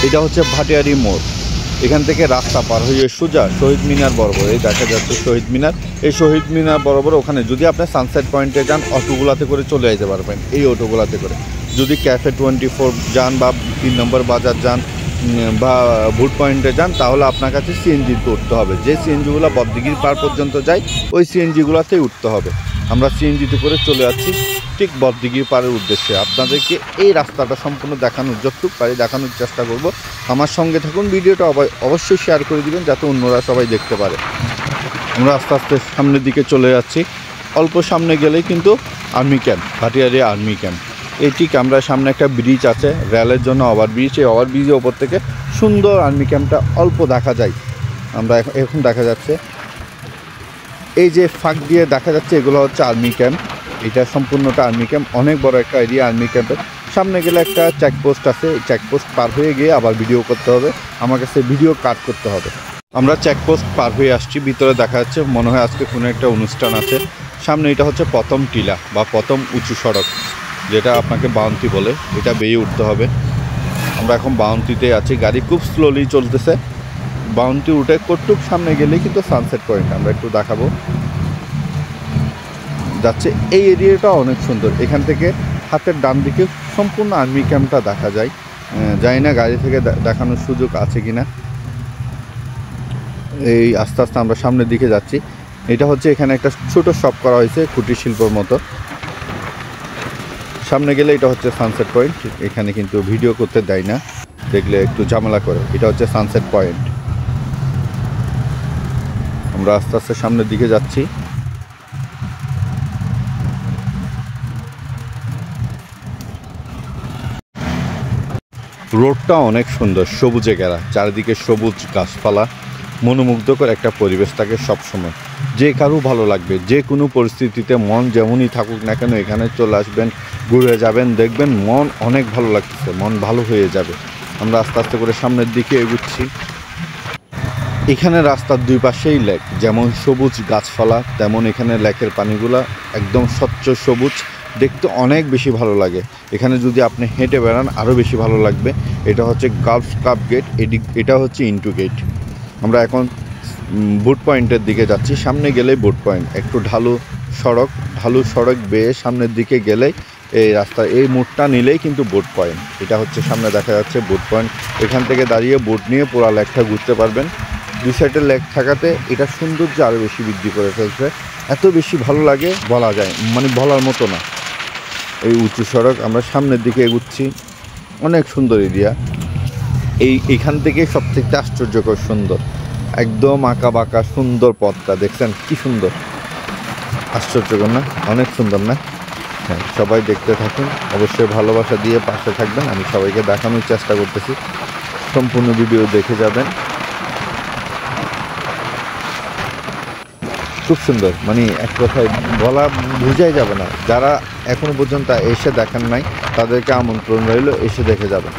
এটা হচ্ছে ভাটিয়ারি মোড়। এখান থেকে রাস্তা পার হয়ে সোজা শহীদ মিনার বরাবর, এই দেখা যাচ্ছে শহীদ মিনার। এই শহীদ মিনার বরাবর ওখানে যদি আপনি সানসেট পয়েন্টে যান, অটোগুলাতে করে চলে যেতে পারবেন, এই অটোগুলাতে করে। যদি ক্যাফে 24 যান বা 3 নম্বর বাজার যান বা ভুট পয়েন্টে যান, তাহলে আপনার কাছে সিএনজিতে উঠতে হবে। যে সিএনজিগুলো বদদিঘির পার পর্যন্ত যায়, ওই সিএনজিগুলোতেই উঠতে হবে। আমরা সিএনজিতে করে চলে যাচ্ছি ঠিক বদদিঘির পাড়ের উদ্দেশ্যে। আপনাদেরকে এই রাস্তাটা সম্পূর্ণ দেখানোর যতটুকু পারি দেখানোর চেষ্টা করব। আমার সঙ্গে থাকুন, ভিডিওটা অবশ্যই শেয়ার করে দিবেন যাতে অন্যরা সবাই দেখতে পারে। আমরা আস্তে আস্তে সামনের দিকে চলে যাচ্ছি। অল্প সামনে গেলেই কিন্তু army camp, Bhatiary army camp. এই ঠিক আমরা সামনে একটা ব্রিজ আছে রেলের জন্য, ওভারব্রিজ। এই ওভারব্রিজের ওপর থেকে সুন্দর আর্মি ক্যাম্পটা অল্প দেখা যায়। আমরা এখন দেখা যাচ্ছে এই যে ফাঁক দিয়ে দেখা যাচ্ছে, এগুলো হচ্ছে আর্মি ক্যাম্প। এটা সম্পূর্ণটা আর্মি ক্যাম্প, অনেক বড় একটা এরিয়া আর্মি ক্যাম্পের। সামনে গেলে একটা চেকপোস্ট আছে, এই চেকপোস্ট পার হয়ে গিয়ে আবার ভিডিও করতে হবে, আমার কাছে ভিডিও কাট করতে হবে। আমরা চেকপোস্ট পার হয়ে আসছি, ভিতরে দেখা যাচ্ছে মনে হয় আজকে কোনো একটা অনুষ্ঠান আছে। সামনে এটা হচ্ছে প্রথম টিলা বা প্রথম উঁচু সড়ক, যেটা আপনাকে বাউন্তি বলে, এটা বেয়ে উঠতে হবে। আমরা এখন বাউন্তিতে আছি, গাড়ি খুব স্লোলি চলতেছে। বাউন্তি উঠে কটুক সামনে গেলেই কিন্তু সানসেট পয়েন্ট, আমরা একটু দেখাবো যাচ্ছে। এই এরিয়াটা অনেক সুন্দর। এখান থেকে হাতের ডান দিকে সম্পূর্ণ আর্মি ক্যাম্পটা দেখা যায়। জানি না গাড়ি থেকে দেখানোর সুযোগ আছে কিনা। এই আস্তে আস্তে আমরা সামনের দিকে যাচ্ছি। এটা হচ্ছে এখানে একটা ছোট শপ করা হয়েছে কুটির শিল্পর মতো। সামনে গেলে এটা হচ্ছে সানসেট পয়েন্ট। এখানে কিন্তু ভিডিও করতে দেয় না, দেখলে একটু ঝামেলা করে। এটা হচ্ছে সানসেট পয়েন্ট। আমরা আস্তে আস্তে সামনের দিকে যাচ্ছি। রোডটা অনেক সুন্দর, সবুজে ঘেরা, চারিদিকে সবুজ গাছপালা, মনোমুগ্ধকর একটা পরিবেশ থাকে সবসময়। যে কারো ভালো লাগবে, যে কোনো পরিস্থিতিতে মন যেমনই থাকুক না কেন, এখানে চলে আসবেন, ঘুরে যাবেন, দেখবেন মন অনেক ভালো লাগতেছে, মন ভালো হয়ে যাবে। আমরা আস্তে আস্তে করে সামনের দিকে এগুচ্ছি। এখানে রাস্তার দুই পাশেই লেক, যেমন সবুজ গাছপালা, তেমন এখানে লেকের পানিগুলা একদম স্বচ্ছ সবুজ, দেখতে অনেক বেশি ভালো লাগে। এখানে যদি আপনি হেঁটে বেড়ান আরও বেশি ভালো লাগবে। এটা হচ্ছে গালফ কাপ গেট, এটা হচ্ছে ইন্টু গেট। আমরা এখন বুট পয়েন্টের দিকে যাচ্ছি। সামনে গেলেই বুট পয়েন্ট, একটু ঢালু সড়ক বেয়ে সামনের দিকে গেলেই এই রাস্তা, এই মোড়টা নিলেই কিন্তু বুট পয়েন্ট। এটা হচ্ছে সামনে দেখা যাচ্ছে বুট পয়েন্ট। এখান থেকে দাঁড়িয়ে বুট নিয়ে পুরো লেকটা ঘুরতে পারবেন। দুই সাইডে লেক থাকাতে এটা সৌন্দর্য আরও বেশি বৃদ্ধি করে ফেলছে। এত বেশি ভালো লাগে বলা যায়, মানে বলার মতো না। এই উঁচু সড়ক, আমরা সামনের দিকে এগুচ্ছি। অনেক সুন্দর এরিয়া। এইখান থেকে সবথেকে আশ্চর্যকর সুন্দর, একদম আঁকা বাঁকা সুন্দর পথটা দেখছেন কি সুন্দর, আশ্চর্যকর না? অনেক সুন্দর না? হ্যাঁ, সবাই দেখতে থাকুন, অবশ্যই ভালোবাসা দিয়ে পাশে থাকবেন। আমি সবাইকে দেখানোর চেষ্টা করতেছি, সম্পূর্ণ ভিডিও দেখে যাবেন। খুব সুন্দর, মানে এক কথায় বলা বোঝাই যাবে না। যারা এখনো পর্যন্ত এসে দেখেন নাই, তাদেরকে আমন্ত্রণ রইল, এসে দেখে যাবেন।